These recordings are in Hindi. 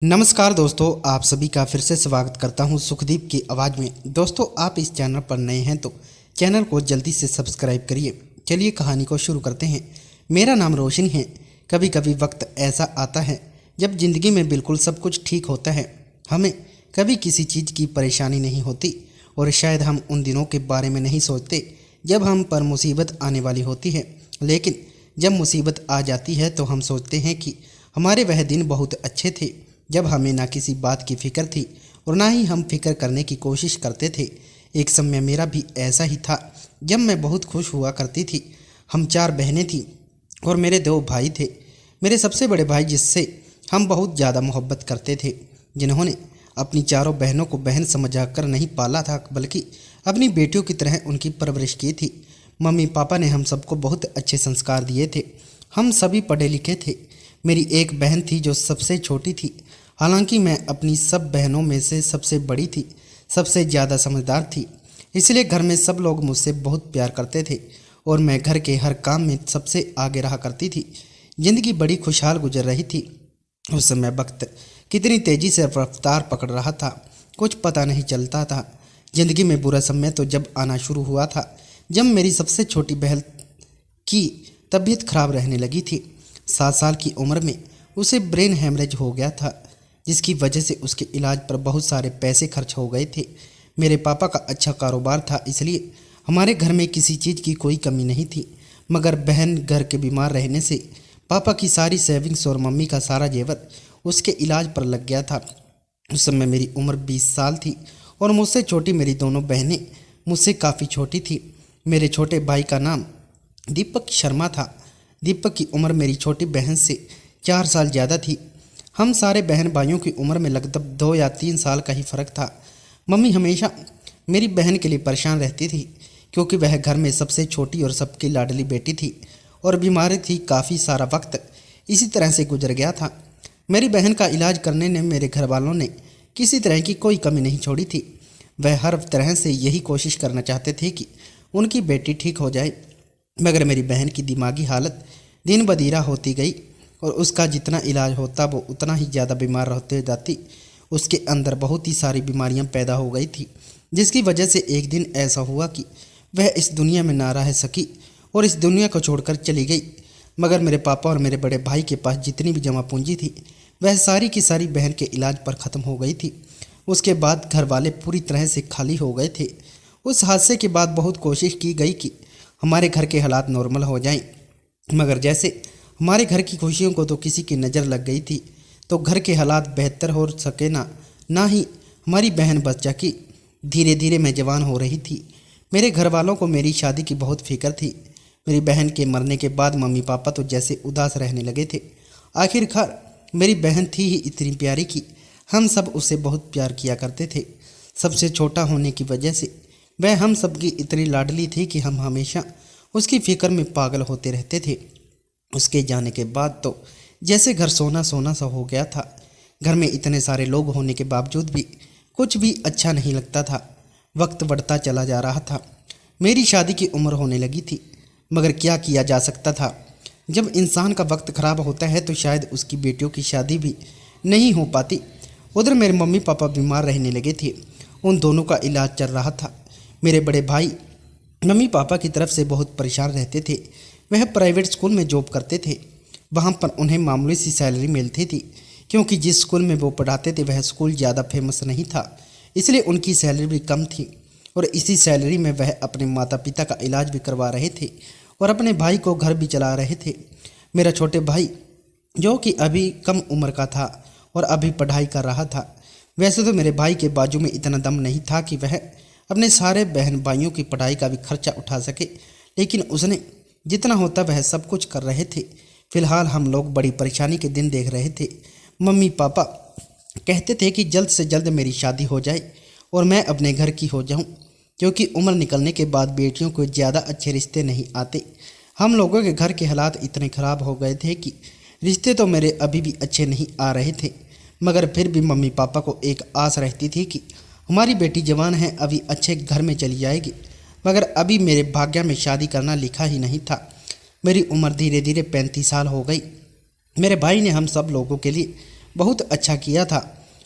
नमस्कार दोस्तों, आप सभी का फिर से स्वागत करता हूं सुखदीप की आवाज़ में। दोस्तों, आप इस चैनल पर नए हैं तो चैनल को जल्दी से सब्सक्राइब करिए। चलिए कहानी को शुरू करते हैं। मेरा नाम रोशनी है। कभी कभी वक्त ऐसा आता है जब ज़िंदगी में बिल्कुल सब कुछ ठीक होता है, हमें कभी किसी चीज़ की परेशानी नहीं होती और शायद हम उन दिनों के बारे में नहीं सोचते जब हम पर मुसीबत आने वाली होती है। लेकिन जब मुसीबत आ जाती है तो हम सोचते हैं कि हमारे वह दिन बहुत अच्छे थे जब हमें ना किसी बात की फ़िक्र थी और ना ही हम फिक्र करने की कोशिश करते थे। एक समय मेरा भी ऐसा ही था जब मैं बहुत खुश हुआ करती थी। हम 4 बहनें थीं और मेरे 2 भाई थे। मेरे सबसे बड़े भाई, जिससे हम बहुत ज़्यादा मोहब्बत करते थे, जिन्होंने अपनी चारों बहनों को बहन समझकर नहीं पाला था बल्कि अपनी बेटियों की तरह उनकी परवरिश की थी। मम्मी पापा ने हम सबको बहुत अच्छे संस्कार दिए थे। हम सभी पढ़े लिखे थे। मेरी एक बहन थी जो सबसे छोटी थी। हालांकि मैं अपनी सब बहनों में से सबसे बड़ी थी, सबसे ज़्यादा समझदार थी। इसलिए घर में सब लोग मुझसे बहुत प्यार करते थे और मैं घर के हर काम में सबसे आगे रहा करती थी। ज़िंदगी बड़ी खुशहाल गुजर रही थी। उस समय वक्त कितनी तेज़ी से रफ्तार पकड़ रहा था, कुछ पता नहीं चलता था। ज़िंदगी में बुरा समय तो जब आना शुरू हुआ था जब मेरी सबसे छोटी बहन की तबीयत खराब रहने लगी थी। 7 साल की उम्र में उसे ब्रेन हेमरेज हो गया था, जिसकी वजह से उसके इलाज पर बहुत सारे पैसे खर्च हो गए थे। मेरे पापा का अच्छा कारोबार था, इसलिए हमारे घर में किसी चीज़ की कोई कमी नहीं थी। मगर बहन घर के बीमार रहने से पापा की सारी सेविंग्स और मम्मी का सारा जेवर उसके इलाज पर लग गया था। उस समय मेरी उम्र 20 साल थी और मुझसे छोटी मेरी दोनों बहनें मुझसे काफ़ी छोटी थी। मेरे छोटे भाई का नाम दीपक शर्मा था। दीपक की उम्र मेरी छोटी बहन से 4 साल ज़्यादा थी। हम सारे बहन भाइयों की उम्र में लगभग 2 या 3 साल का ही फ़र्क था। मम्मी हमेशा मेरी बहन के लिए परेशान रहती थी, क्योंकि वह घर में सबसे छोटी और सबकी लाडली बेटी थी और बीमार थी। काफ़ी सारा वक्त इसी तरह से गुजर गया था। मेरी बहन का इलाज करने में मेरे घर वालों ने किसी तरह की कोई कमी नहीं छोड़ी थी। वह हर तरह से यही कोशिश करना चाहते थे कि उनकी बेटी ठीक हो जाए। मगर मेरी बहन की दिमागी हालत दिन ब दिन होती गई और उसका जितना इलाज होता वो उतना ही ज़्यादा बीमार होते जाती। उसके अंदर बहुत ही सारी बीमारियां पैदा हो गई थी, जिसकी वजह से एक दिन ऐसा हुआ कि वह इस दुनिया में ना रह सकी और इस दुनिया को छोड़कर चली गई। मगर मेरे पापा और मेरे बड़े भाई के पास जितनी भी जमा पूंजी थी वह सारी की सारी बहन के इलाज पर ख़त्म हो गई थी। उसके बाद घर वाले पूरी तरह से खाली हो गए थे। उस हादसे के बाद बहुत कोशिश की गई कि हमारे घर के हालात नॉर्मल हो जाएं, मगर जैसे हमारे घर की खुशियों को तो किसी की नज़र लग गई थी, तो घर के हालात बेहतर हो सके ना ही हमारी बहन बच सकी। धीरे धीरे मैं जवान हो रही थी। मेरे घर वालों को मेरी शादी की बहुत फिक्र थी। मेरी बहन के मरने के बाद मम्मी पापा तो जैसे उदास रहने लगे थे। आखिरकार मेरी बहन थी ही इतनी प्यारी कि हम सब उसे बहुत प्यार किया करते थे। सबसे छोटा होने की वजह से वह हम सबकी इतनी लाडली थी कि हम हमेशा उसकी फिक्र में पागल होते रहते थे। उसके जाने के बाद तो जैसे घर सोना सोना सा हो गया था। घर में इतने सारे लोग होने के बावजूद भी कुछ भी अच्छा नहीं लगता था। वक्त बढ़ता चला जा रहा था। मेरी शादी की उम्र होने लगी थी, मगर क्या किया जा सकता था। जब इंसान का वक्त ख़राब होता है तो शायद उसकी बेटियों की शादी भी नहीं हो पाती। उधर मेरे मम्मी पापा बीमार रहने लगे थे। उन दोनों का इलाज चल रहा था। मेरे बड़े भाई मम्मी पापा की तरफ से बहुत परेशान रहते थे। वह प्राइवेट स्कूल में जॉब करते थे। वहाँ पर उन्हें मामूली सी सैलरी मिलती थी, क्योंकि जिस स्कूल में वो पढ़ाते थे वह स्कूल ज़्यादा फेमस नहीं था, इसलिए उनकी सैलरी भी कम थी। और इसी सैलरी में वह अपने माता पिता का इलाज भी करवा रहे थे और अपने भाई को घर भी चला रहे थे। मेरा छोटे भाई, जो कि अभी कम उम्र का था और अभी पढ़ाई कर रहा था, वैसे तो मेरे भाई के बाजू में इतना दम नहीं था कि वह अपने सारे बहन भाइयों की पढ़ाई का भी खर्चा उठा सके, लेकिन उसने जितना होता वह सब कुछ कर रहे थे। फिलहाल हम लोग बड़ी परेशानी के दिन देख रहे थे। मम्मी पापा कहते थे कि जल्द से जल्द मेरी शादी हो जाए और मैं अपने घर की हो जाऊं, क्योंकि उम्र निकलने के बाद बेटियों को ज़्यादा अच्छे रिश्ते नहीं आते। हम लोगों के घर के हालात इतने ख़राब हो गए थे कि रिश्ते तो मेरे अभी भी अच्छे नहीं आ रहे थे। मगर फिर भी मम्मी पापा को एक आस रहती थी कि हमारी बेटी जवान है, अभी अच्छे घर में चली जाएगी। मगर अभी मेरे भाग्य में शादी करना लिखा ही नहीं था। मेरी उम्र धीरे धीरे 35 साल हो गई। मेरे भाई ने हम सब लोगों के लिए बहुत अच्छा किया था,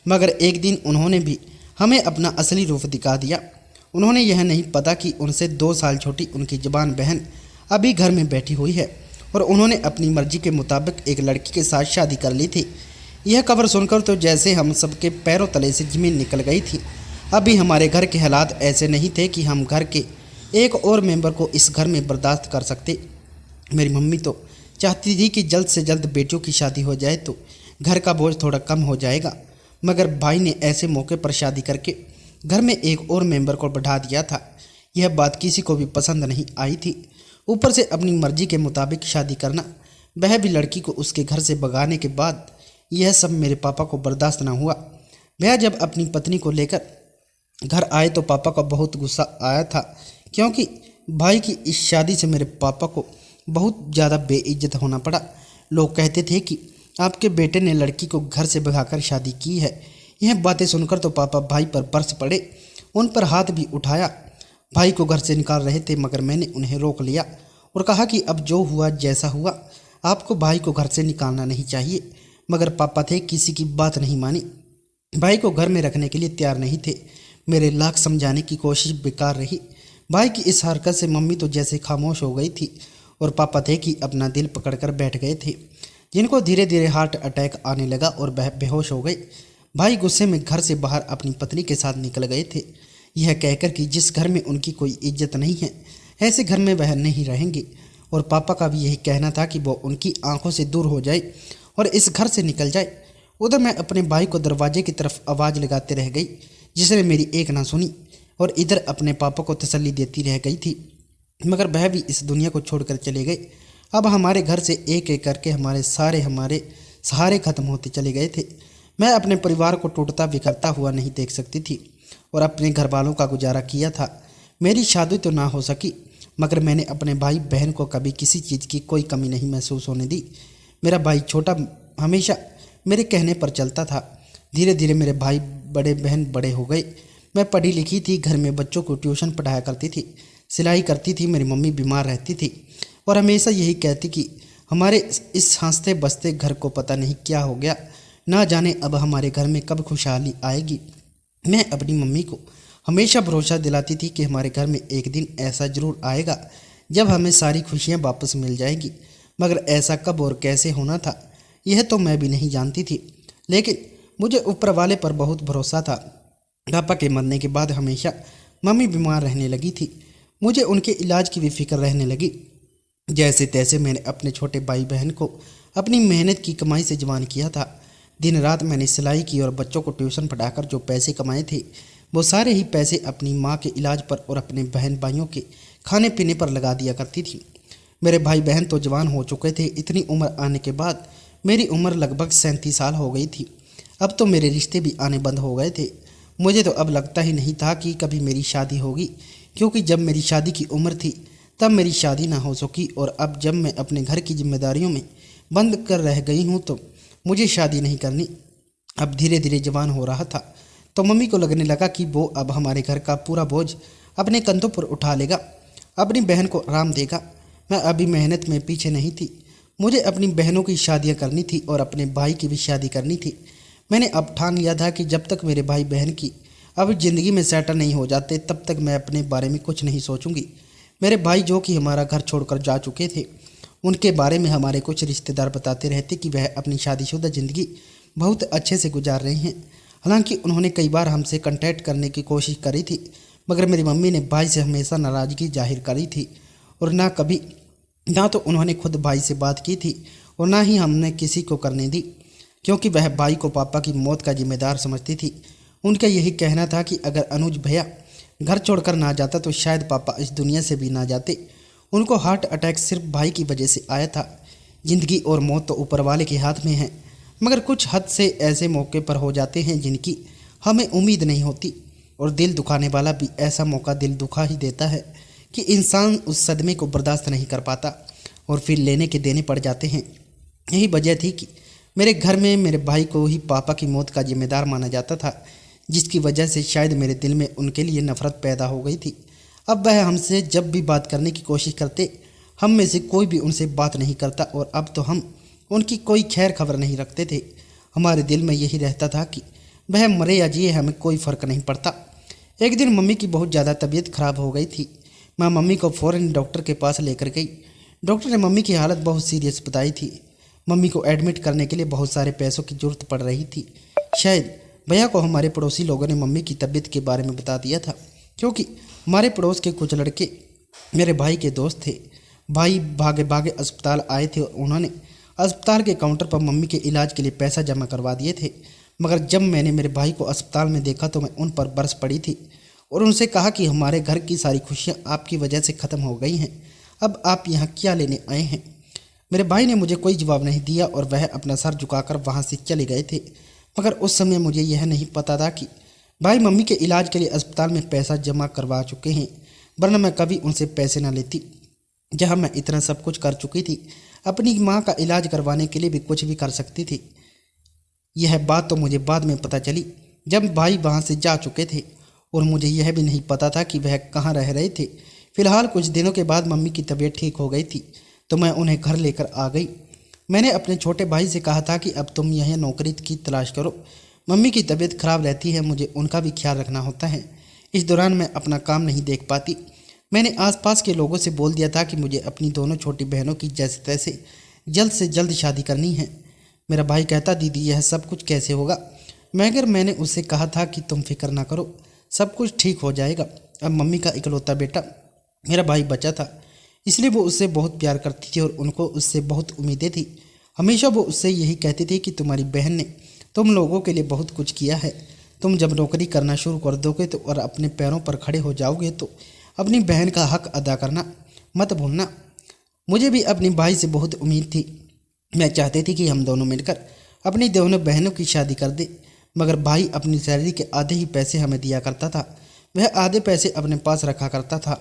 मगर एक दिन उन्होंने भी हमें अपना असली रूप दिखा दिया। उन्होंने यह नहीं पता कि उनसे 2 साल छोटी उनकी जवान बहन अभी घर में बैठी हुई है और उन्होंने अपनी मर्जी के मुताबिक एक लड़की के साथ शादी कर ली थी। यह खबर सुनकर तो जैसे हम सबके पैरों तले से ज़मीन निकल गई थी। अभी हमारे घर के हालात ऐसे नहीं थे कि हम घर के एक और मेंबर को इस घर में बर्दाश्त कर सकते। मेरी मम्मी तो चाहती थी कि जल्द से जल्द बेटियों की शादी हो जाए तो घर का बोझ थोड़ा कम हो जाएगा, मगर भाई ने ऐसे मौके पर शादी करके घर में एक और मेंबर को बढ़ा दिया था। यह बात किसी को भी पसंद नहीं आई थी। ऊपर से अपनी मर्जी के मुताबिक शादी करना, वह भी लड़की को उसके घर से भगाने के बाद, यह सब मेरे पापा को बर्दाश्त न हुआ। वह जब अपनी पत्नी को लेकर घर आए तो पापा को बहुत गुस्सा आया था, क्योंकि भाई की इस शादी से मेरे पापा को बहुत ज़्यादा बेइज्जत होना पड़ा। लोग कहते थे कि आपके बेटे ने लड़की को घर से भगाकर शादी की है। यह बातें सुनकर तो पापा भाई पर बरस पड़े, उन पर हाथ भी उठाया। भाई को घर से निकाल रहे थे, मगर मैंने उन्हें रोक लिया और कहा कि अब जो हुआ जैसा हुआ, आपको भाई को घर से निकालना नहीं चाहिए। मगर पापा थे, किसी की बात नहीं मानी, भाई को घर में रखने के लिए तैयार नहीं थे। मेरे लाख समझाने की कोशिश बेकार रही। भाई की इस हरकत से मम्मी तो जैसे खामोश हो गई थी और पापा थे कि अपना दिल पकड़कर बैठ गए थे, जिनको धीरे धीरे हार्ट अटैक आने लगा और वह बेहोश हो गए। भाई गुस्से में घर से बाहर अपनी पत्नी के साथ निकल गए थे, यह कहकर कि जिस घर में उनकी कोई इज्जत नहीं है, ऐसे घर में वह नहीं रहेंगे। और पापा का भी यही कहना था कि वो उनकी आंखों से दूर हो जाए और इस घर से निकल जाए। उधर मैं अपने भाई को दरवाजे की तरफ आवाज़ लगाते रह गई, जिसने मेरी एक ना सुनी, और इधर अपने पापा को तसल्ली देती रह गई थी, मगर वह भी इस दुनिया को छोड़कर चले गए। अब हमारे घर से एक एक करके हमारे सहारे खत्म होते चले गए थे। मैं अपने परिवार को टूटता बिखरता हुआ नहीं देख सकती थी और अपने घर वालों का गुजारा किया था। मेरी शादी तो ना हो सकी, मगर मैंने अपने भाई बहन को कभी किसी चीज़ की कोई कमी नहीं महसूस होने दी। मेरा भाई छोटा हमेशा मेरे कहने पर चलता था। धीरे धीरे मेरे भाई बहन बड़े हो गए। मैं पढ़ी लिखी थी, घर में बच्चों को ट्यूशन पढ़ाया करती थी, सिलाई करती थी। मेरी मम्मी बीमार रहती थी और हमेशा यही कहती कि हमारे इस हंसते बसते घर को पता नहीं क्या हो गया, ना जाने अब हमारे घर में कब खुशहाली आएगी। मैं अपनी मम्मी को हमेशा भरोसा दिलाती थी कि हमारे घर में एक दिन ऐसा ज़रूर आएगा जब हमें सारी खुशियाँ वापस मिल जाएगी, मगर ऐसा कब और कैसे होना था यह तो मैं भी नहीं जानती थी। लेकिन मुझे ऊपर वाले पर बहुत भरोसा था। पापा के मरने के बाद हमेशा मम्मी बीमार रहने लगी थी। मुझे उनके इलाज की भी फिक्र रहने लगी। जैसे तैसे मैंने अपने छोटे भाई बहन को अपनी मेहनत की कमाई से जवान किया था। दिन रात मैंने सिलाई की और बच्चों को ट्यूशन पढ़ाकर जो पैसे कमाए थे, वो सारे ही पैसे अपनी माँ के इलाज पर और अपने बहन भाइयों के खाने पीने पर लगा दिया करती थी। मेरे भाई बहन तो जवान हो चुके थे। इतनी उम्र आने के बाद मेरी उम्र लगभग 37 साल हो गई थी। अब तो मेरे रिश्ते भी आने बंद हो गए थे। मुझे तो अब लगता ही नहीं था कि कभी मेरी शादी होगी, क्योंकि जब मेरी शादी की उम्र थी तब मेरी शादी ना हो सकी, और अब जब मैं अपने घर की जिम्मेदारियों में बंद कर रह गई हूँ तो मुझे शादी नहीं करनी। अब धीरे धीरे जवान हो रहा था तो मम्मी को लगने लगा कि वो अब हमारे घर का पूरा बोझ अपने कंधों पर उठा लेगा, अपनी बहन को आराम देगा। मैं अभी मेहनत में पीछे नहीं थी। मुझे अपनी बहनों की शादियाँ करनी थी और अपने भाई की भी शादी करनी थी। मैंने अब ठान लिया था कि जब तक मेरे भाई बहन की अब ज़िंदगी में सेटल नहीं हो जाते तब तक मैं अपने बारे में कुछ नहीं सोचूंगी। मेरे भाई जो कि हमारा घर छोड़कर जा चुके थे, उनके बारे में हमारे कुछ रिश्तेदार बताते रहते कि वह अपनी शादीशुदा ज़िंदगी बहुत अच्छे से गुजार रहे हैं। हालांकि उन्होंने कई बार हमसे कांटेक्ट करने की कोशिश करी थी, मगर मेरी मम्मी ने भाई से हमेशा नाराज़गी जाहिर करी थी और ना तो उन्होंने खुद भाई से बात की थी और ना ही हमने किसी को करने दी, क्योंकि वह भाई को पापा की मौत का जिम्मेदार समझती थी। उनका यही कहना था कि अगर अनुज भैया घर छोड़कर ना जाता तो शायद पापा इस दुनिया से भी ना जाते। उनको हार्ट अटैक सिर्फ भाई की वजह से आया था। ज़िंदगी और मौत तो ऊपर वाले के हाथ में है, मगर कुछ हद से ऐसे मौके पर हो जाते हैं जिनकी हमें उम्मीद नहीं होती, और दिल दुखाने वाला भी ऐसा मौका दिल दुखा ही देता है कि इंसान उस सदमे को बर्दाश्त नहीं कर पाता और फिर लेने के देने पड़ जाते हैं। यही वजह थी कि मेरे घर में मेरे भाई को ही पापा की मौत का जिम्मेदार माना जाता था, जिसकी वजह से शायद मेरे दिल में उनके लिए नफ़रत पैदा हो गई थी। अब वह हमसे जब भी बात करने की कोशिश करते, हम में से कोई भी उनसे बात नहीं करता, और अब तो हम उनकी कोई खैर खबर नहीं रखते थे। हमारे दिल में यही रहता था कि वह मरे या जिए हमें कोई फ़र्क नहीं पड़ता। एक दिन मम्मी की बहुत ज़्यादा तबीयत खराब हो गई थी। मैं मम्मी को फ़ौरन डॉक्टर के पास लेकर गई। डॉक्टर ने मम्मी की हालत बहुत सीरियस बताई थी। मम्मी को एडमिट करने के लिए बहुत सारे पैसों की ज़रूरत पड़ रही थी। शायद भैया को हमारे पड़ोसी लोगों ने मम्मी की तबीयत के बारे में बता दिया था, क्योंकि हमारे पड़ोस के कुछ लड़के मेरे भाई के दोस्त थे। भाई भागे भागे अस्पताल आए थे और उन्होंने अस्पताल के काउंटर पर मम्मी के इलाज के लिए पैसा जमा करवा दिए थे। मगर जब मैंने मेरे भाई को अस्पताल में देखा तो मैं उन पर बरस पड़ी थी और उनसे कहा कि हमारे घर की सारी खुशियाँ आपकी वजह से ख़त्म हो गई हैं। अब आप यहाँ क्या लेने आए हैं? मेरे भाई ने मुझे कोई जवाब नहीं दिया और वह अपना सर झुकाकर वहाँ से चले गए थे। मगर उस समय मुझे यह नहीं पता था कि भाई मम्मी के इलाज के लिए अस्पताल में पैसा जमा करवा चुके हैं, वरना मैं कभी उनसे पैसे ना लेती। जहाँ मैं इतना सब कुछ कर चुकी थी, अपनी माँ का इलाज करवाने के लिए भी कुछ भी कर सकती थी। यह बात तो मुझे बाद में पता चली जब भाई वहाँ से जा चुके थे और मुझे यह भी नहीं पता था कि वह कहाँ रह रहे थे। फिलहाल कुछ दिनों के बाद मम्मी की तबीयत ठीक हो गई थी तो मैं उन्हें घर लेकर आ गई। मैंने अपने छोटे भाई से कहा था कि अब तुम यह नौकरी की तलाश करो। मम्मी की तबीयत खराब रहती है, मुझे उनका भी ख्याल रखना होता है। इस दौरान मैं अपना काम नहीं देख पाती। मैंने आसपास के लोगों से बोल दिया था कि मुझे अपनी दोनों छोटी बहनों की जैसे तैसे जल्द से जल्द शादी करनी है। मेरा भाई कहता, दीदी यह सब कुछ कैसे होगा? मगर मैंने उससे कहा था कि तुम फिक्र ना करो, सब कुछ ठीक हो जाएगा। अब मम्मी का इकलौता बेटा मेरा भाई बचा था, इसलिए वो उससे बहुत प्यार करती थी और उनको उससे बहुत उम्मीदें थी। हमेशा वो उससे यही कहती थी कि तुम्हारी बहन ने तुम लोगों के लिए बहुत कुछ किया है। तुम जब नौकरी करना शुरू कर दोगे तो और अपने पैरों पर खड़े हो जाओगे तो अपनी बहन का हक अदा करना मत भूलना। मुझे भी अपनी भाई से बहुत उम्मीद थी। मैं चाहती थी कि हम दोनों मिलकर अपनी दोनों बहनों की शादी कर दे। मगर भाई अपनी सैलरी के आधे ही पैसे हमें दिया करता था, वह आधे पैसे अपने पास रखा करता था।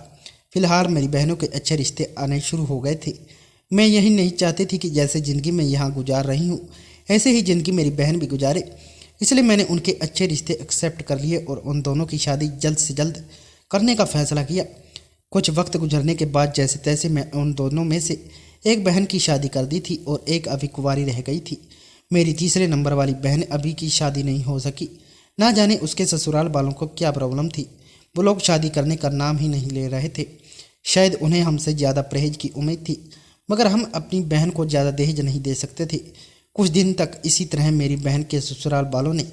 फिलहाल मेरी बहनों के अच्छे रिश्ते आने शुरू हो गए थे। मैं यही नहीं चाहती थी कि जैसे ज़िंदगी में यहाँ गुजार रही हूँ ऐसे ही ज़िंदगी मेरी बहन भी गुजारे। इसलिए मैंने उनके अच्छे रिश्ते एक्सेप्ट कर लिए और उन दोनों की शादी जल्द से जल्द करने का फैसला किया। कुछ वक्त गुजरने के बाद जैसे तैसे मैं उन दोनों में से एक बहन की शादी कर दी थी और एक अभी कुंवारी रह गई थी। मेरी तीसरे नंबर वाली बहन अभी की शादी नहीं हो सकी। ना जाने उसके ससुराल वालों को क्या प्रॉब्लम थी, वो लोग शादी करने का नाम ही नहीं ले रहे थे। शायद उन्हें हमसे ज़्यादा दहेज की उम्मीद थी, मगर हम अपनी बहन को ज़्यादा दहेज नहीं दे सकते थे। कुछ दिन तक इसी तरह मेरी बहन के ससुराल वालों ने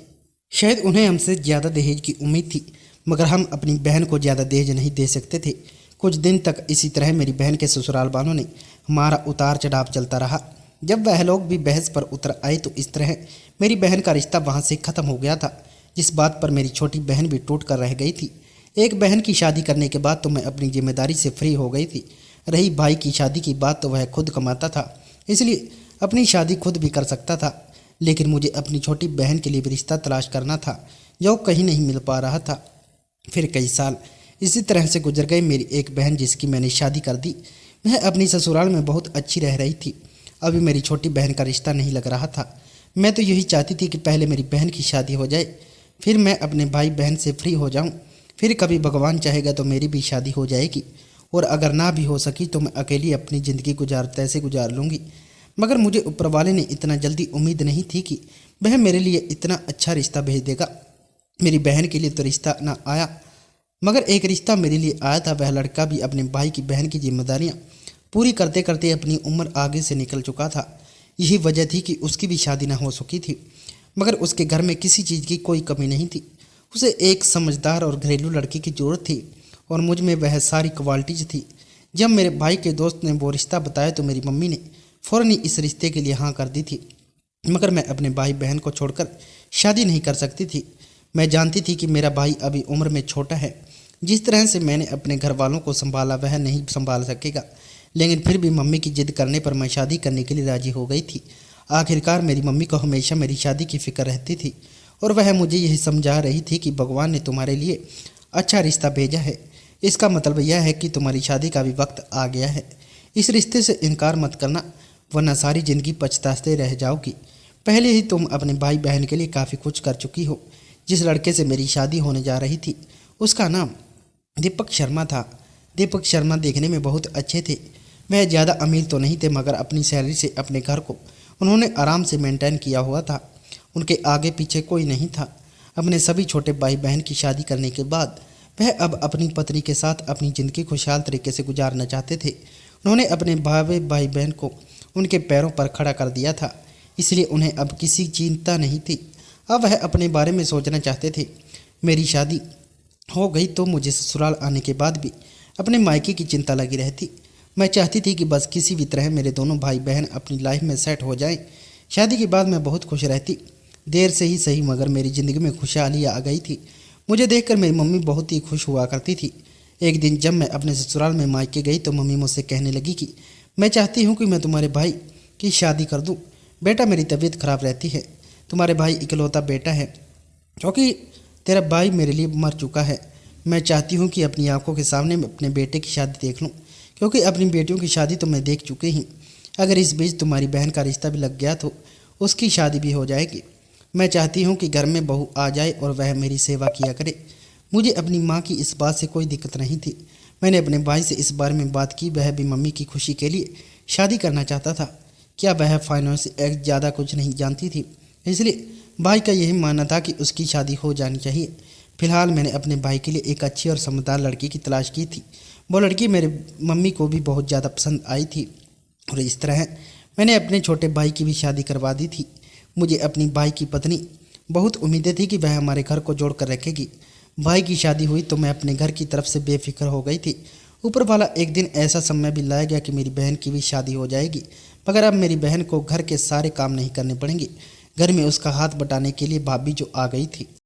शायद उन्हें हमसे ज़्यादा दहेज की उम्मीद थी, मगर हम अपनी बहन को ज़्यादा दहेज नहीं दे सकते थे। कुछ दिन तक इसी तरह मेरी बहन के ससुराल वालों ने हमारा उतार चढ़ाव चलता रहा। जब वह लोग भी बहस पर उतर आए तो इस तरह मेरी बहन का रिश्ता वहाँ से ख़त्म हो गया था, जिस बात पर मेरी छोटी बहन भी टूट कर रह गई थी। एक बहन की शादी करने के बाद तो मैं अपनी जिम्मेदारी से फ्री हो गई थी। रही भाई की शादी की बात तो वह खुद कमाता था, इसलिए अपनी शादी खुद भी कर सकता था। लेकिन मुझे अपनी छोटी बहन के लिए भी रिश्ता तलाश करना था, जो कहीं नहीं मिल पा रहा था। फिर कई साल इसी तरह से गुजर गए। मेरी एक बहन जिसकी मैंने शादी कर दी, वह अपनी ससुराल में बहुत अच्छी रह रही थी। अभी मेरी छोटी बहन का रिश्ता नहीं लग रहा था। मैं तो यही चाहती थी कि पहले मेरी बहन की शादी हो जाए, फिर मैं अपने भाई बहन से फ्री हो जाऊं। फिर कभी भगवान चाहेगा तो मेरी भी शादी हो जाएगी, और अगर ना भी हो सकी तो मैं अकेली अपनी ज़िंदगी तैसे गुजार लूँगी। मगर मुझे ऊपर वाले ने इतना जल्दी उम्मीद नहीं थी कि वह मेरे लिए इतना अच्छा रिश्ता भेज देगा। मेरी बहन के लिए तो रिश्ता ना आया, मगर एक रिश्ता मेरे लिए आया था। वह लड़का भी अपने भाई की बहन की जिम्मेदारियाँ पूरी करते करते अपनी उम्र आगे से निकल चुका था। यही वजह थी कि उसकी भी शादी ना हो सकी थी। मगर उसके घर में किसी चीज़ की कोई कमी नहीं थी। उसे एक समझदार और घरेलू लड़की की ज़रूरत थी, और मुझ में वह सारी क्वालिटीज थी। जब मेरे भाई के दोस्त ने वो रिश्ता बताया तो मेरी मम्मी ने फ़ौरन ही इस रिश्ते के लिए हाँ कर दी थी। मगर मैं अपने भाई बहन को छोड़कर शादी नहीं कर सकती थी। मैं जानती थी कि मेरा भाई अभी उम्र में छोटा है। जिस तरह से मैंने अपने घर वालों को संभाला वह नहीं संभाल सकेगा, लेकिन फिर भी मम्मी की जिद करने पर मैं शादी करने के लिए राज़ी हो गई थी। आखिरकार मेरी मम्मी को हमेशा मेरी शादी की फ़िक्र रहती थी, और वह मुझे यही समझा रही थी कि भगवान ने तुम्हारे लिए अच्छा रिश्ता भेजा है। इसका मतलब यह है कि तुम्हारी शादी का भी वक्त आ गया है। इस रिश्ते से इनकार मत करना, वरना सारी ज़िंदगी पछताते रह जाओगी। पहले ही तुम अपने भाई बहन के लिए काफ़ी कुछ कर चुकी हो। जिस लड़के से मेरी शादी होने जा रही थी उसका नाम दीपक शर्मा था। दीपक शर्मा देखने में बहुत अच्छे थे। वह ज़्यादा अमीर तो नहीं थे, मगर अपनी सैलरी से अपने घर को उन्होंने आराम से मेंटेन किया हुआ था। उनके आगे पीछे कोई नहीं था। अपने सभी छोटे भाई बहन की शादी करने के बाद वह अब अपनी पत्नी के साथ अपनी ज़िंदगी खुशहाल तरीके से गुजारना चाहते थे। उन्होंने अपने भाई बहन को उनके पैरों पर खड़ा कर दिया था, इसलिए उन्हें अब किसी चिंता नहीं थी। अब वह अपने बारे में सोचना चाहते थे। मेरी शादी हो गई तो मुझे ससुराल आने के बाद भी अपने मायके की चिंता लगी रहती। मैं चाहती थी कि बस किसी भी तरह मेरे दोनों भाई बहन अपनी लाइफ में सेट हो जाएं। शादी के बाद मैं बहुत खुश रहती। देर से ही सही मगर मेरी ज़िंदगी में खुशहाली आ गई थी। मुझे देखकर मेरी मम्मी बहुत ही खुश हुआ करती थी। एक दिन जब मैं अपने ससुराल में मायके गई तो मम्मी मुझसे कहने लगी कि मैं चाहती हूँ कि मैं तुम्हारे भाई की शादी कर दूँ। बेटा, मेरी तबीयत खराब रहती है। तुम्हारे भाई इकलौता बेटा है, क्योंकि तेरा भाई मेरे लिए मर चुका है। मैं चाहती हूँ कि अपनी आंखों के सामने मैं अपने बेटे की शादी देख लूँ, क्योंकि अपनी बेटियों की शादी तो मैं देख चुकी हूँ। अगर इस बीच तुम्हारी बहन का रिश्ता भी लग गया तो उसकी शादी भी हो जाएगी। मैं चाहती हूँ कि घर में बहू आ जाए और वह मेरी सेवा किया करे। मुझे अपनी माँ की इस बात से कोई दिक्कत नहीं थी। मैंने अपने भाई से इस बारे में बात की। वह भी मम्मी की खुशी के लिए शादी करना चाहता था। क्या वह फाइनेंस ज़्यादा कुछ नहीं जानती थी, इसलिए भाई का यही मानना था कि उसकी शादी हो जानी चाहिए। फिलहाल मैंने अपने भाई के लिए एक अच्छी और समझदार लड़की की तलाश की थी। वो लड़की मेरे मम्मी को भी बहुत ज़्यादा पसंद आई थी और इस तरह मैंने अपने छोटे भाई की भी शादी करवा दी थी। मुझे अपनी भाई की पत्नी बहुत उम्मीदें थी कि वह हमारे घर को जोड़ कर रखेगी। भाई की शादी हुई तो मैं अपने घर की तरफ से बेफिक्र हो गई थी। ऊपर वाला एक दिन ऐसा समय भी लाया गया कि मेरी बहन की भी शादी हो जाएगी, मगर अब मेरी बहन को घर के सारे काम नहीं करने पड़ेंगे। घर में उसका हाथ बटाने के लिए भाभी जो आ गई थी।